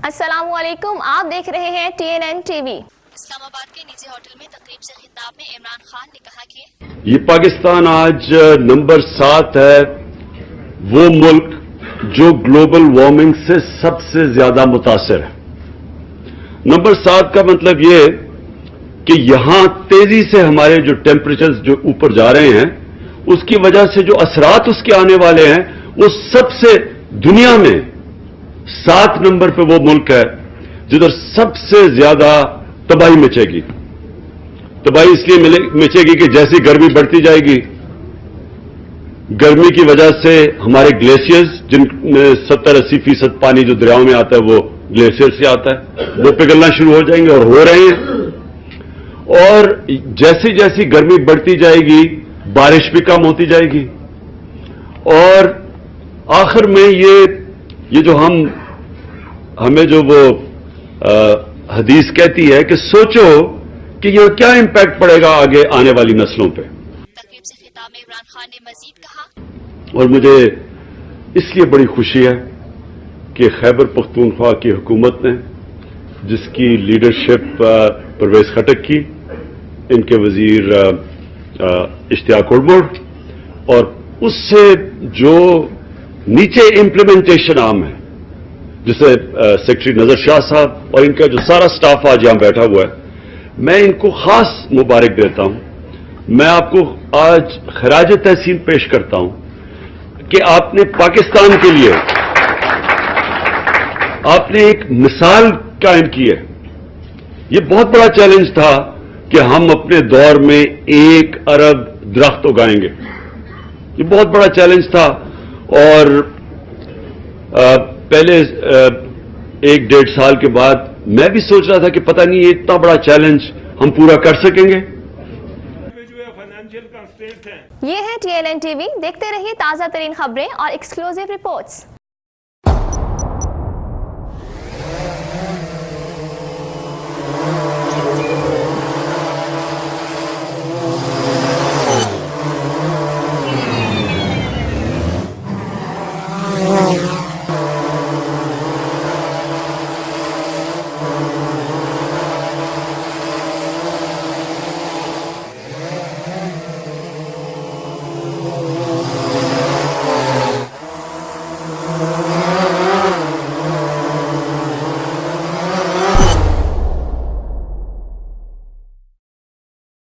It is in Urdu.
السلام علیکم، آپ دیکھ رہے ہیں TNN TV۔ اسلام آباد کے نجی ہوٹل میں تقریب سے خطاب میں عمران خان نے کہا کہ یہ پاکستان آج نمبر 7 ہے وہ ملک جو گلوبل وارمنگ سے سب سے زیادہ متاثر ہے۔ نمبر 7 کا مطلب یہ کہ یہاں تیزی سے ہمارے جو ٹیمپریچرز جو اوپر جا رہے ہیں اس کی وجہ سے جو اثرات اس کے آنے والے ہیں وہ سب سے دنیا میں 7 نمبر پہ وہ ملک ہے جدھر سب سے زیادہ تباہی مچے گی۔ تباہی اس لیے مچے گی کہ جیسی گرمی بڑھتی جائے گی، گرمی کی وجہ سے ہمارے گلیشیئرز جن میں 70-80% پانی جو دریاؤں میں آتا ہے وہ گلیشیئر سے آتا ہے، وہ پگھلنا شروع ہو جائیں گے اور ہو رہے ہیں۔ اور جیسی جیسی گرمی بڑھتی جائے گی بارش بھی کم ہوتی جائے گی، اور آخر میں یہ جو ہمیں جو وہ حدیث کہتی ہے کہ سوچو کہ یہ کیا امپیکٹ پڑے گا آگے آنے والی نسلوں پہ۔ تقریب سے خطاب میں عمران خان نے مزید کہا، اور مجھے اس لیے بڑی خوشی ہے کہ خیبر پختونخوا کی حکومت نے، جس کی لیڈرشپ پرویز خٹک کی، ان کے وزیر اشتیاق کھڑے، اور اس سے جو نیچے امپلیمنٹیشن عام ہے، جسے سیکرٹری نظر شاہ صاحب اور ان کا جو سارا سٹاف آج یہاں بیٹھا ہوا ہے، میں ان کو خاص مبارک دیتا ہوں۔ میں آپ کو آج خراج تحسین پیش کرتا ہوں کہ آپ نے پاکستان کے لیے آپ نے ایک مثال قائم کی ہے۔ یہ بہت بڑا چیلنج تھا کہ ہم اپنے دور میں 1 ارب درخت اگائیں گے، یہ بہت بڑا چیلنج تھا، اور پہلے 1-1.5 سال کے بعد میں بھی سوچ رہا تھا کہ پتہ نہیں یہ اتنا بڑا چیلنج ہم پورا کر سکیں گے۔ یہ ہے TNN TV، دیکھتے رہیے تازہ ترین خبریں اور ایکسکلوزیو رپورٹس۔